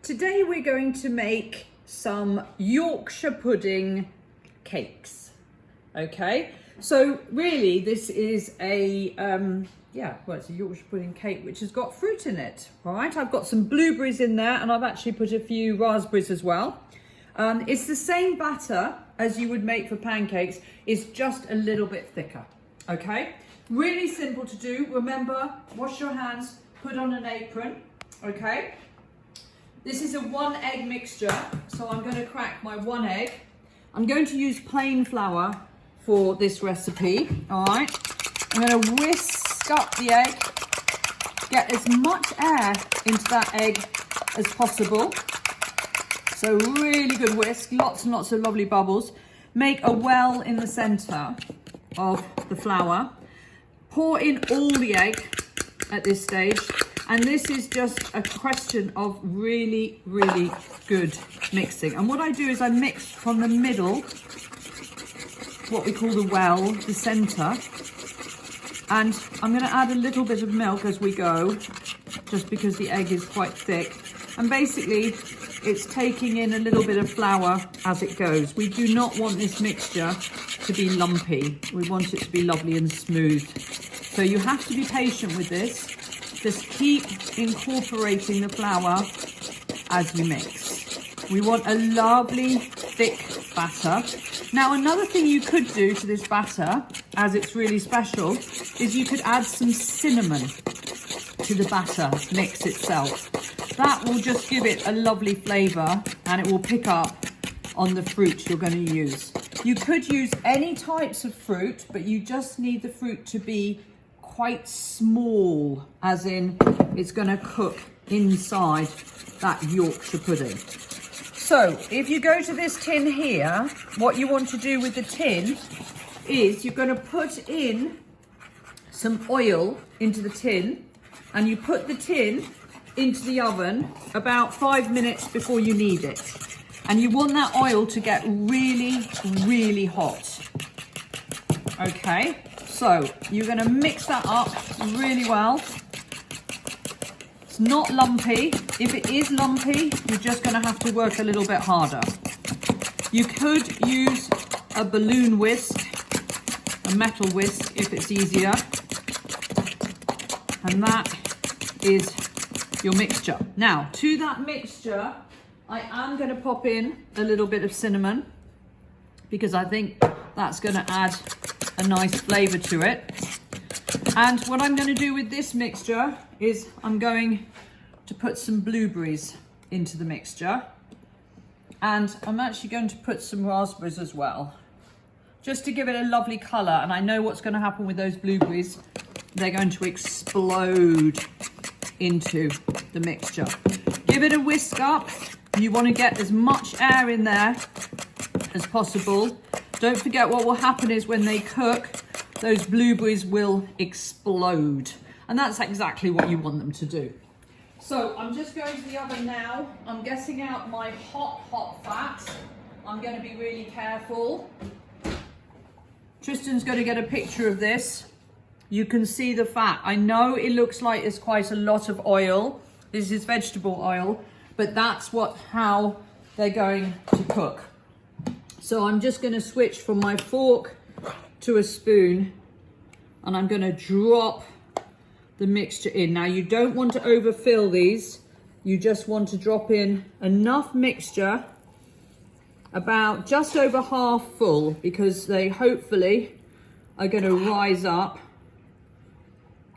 Today we're going to make some Yorkshire pudding cakes. Okay, so really this is a it's a Yorkshire pudding cake which has got fruit in it. All right, I've got some blueberries in there and I've actually put a few raspberries as well. It's the same batter as you would make for pancakes, it's just a little bit thicker. Okay, really simple to do. Remember, wash your hands, put on an apron. Okay, this is a 1 egg mixture, so I'm going to crack my 1 egg. I'm going to use plain flour for this recipe. All right, I'm going to whisk up the egg, get as much air into that egg as possible. So really good whisk, lots and lots of lovely bubbles. Make a well in the center of the flour. Pour in all the egg at this stage. And this is just a question of really, really good mixing. And what I do is I mix from the middle, what we call the well, the center. And I'm going to add a little bit of milk as we go, just because the egg is quite thick. And basically, it's taking in a little bit of flour as it goes. We do not want this mixture to be lumpy. We want it to be lovely and smooth. So you have to be patient with this. Just keep incorporating the flour as you mix. We want a lovely thick batter. Now, another thing you could do to this batter, as it's really special, is you could add some cinnamon to the batter mix itself. That will just give it a lovely flavour and it will pick up on the fruit you're going to use. You could use any types of fruit, but you just need the fruit to be quite small, as in it's going to cook inside that Yorkshire pudding. So if you go to this tin here, what you want to do with the tin is you're going to put in some oil into the tin, and you put the tin into the oven about 5 minutes before you need it. And you want that oil to get really, really hot. Okay, so you're going to mix that up really well. It's not lumpy. If it is lumpy, you're just going to have to work a little bit harder. You could use a balloon whisk, a metal whisk if it's easier. And that is your mixture. Now, to that mixture, I am going to pop in a little bit of cinnamon because I think that's going to add a nice flavour to it. And what I'm going to do with this mixture is I'm going to put some blueberries into the mixture. And I'm actually going to put some raspberries as well, just to give it a lovely colour. And I know what's going to happen with those blueberries. They're going to explode into the mixture. Give it a whisk up. You want to get as much air in there as possible. Don't forget, what will happen is when they cook, those blueberries will explode. And that's exactly what you want them to do. So I'm just going to the oven now. I'm getting out my hot fat. I'm going to be really careful. Tristan's going to get a picture of this. You can see the fat. I know it looks like it's quite a lot of oil. This is vegetable oil, but that's how they're going to cook. So I'm just going to switch from my fork to a spoon and I'm going to drop the mixture in. Now, you don't want to overfill these. You just want to drop in enough mixture, about just over half full, because they hopefully are going to rise up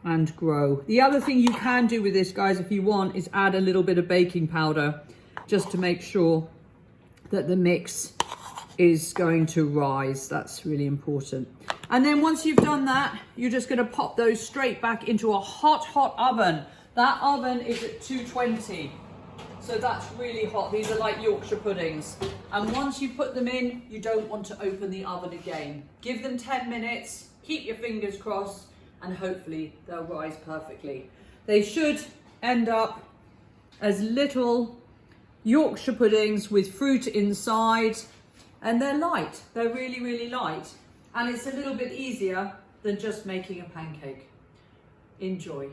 and grow. The other thing you can do with this, guys, if you want, is add a little bit of baking powder just to make sure that the mix is going to rise. That's really important. And then once you've done that, you're just going to pop those straight back into a hot oven. That oven is at 220. So that's really hot. These are like Yorkshire puddings. And once you put them in, you don't want to open the oven again. Give them 10 minutes, keep your fingers crossed, and hopefully they'll rise perfectly. They should end up as little Yorkshire puddings with fruit inside, and they're light. They're really, really light. And it's a little bit easier than just making a pancake. Enjoy.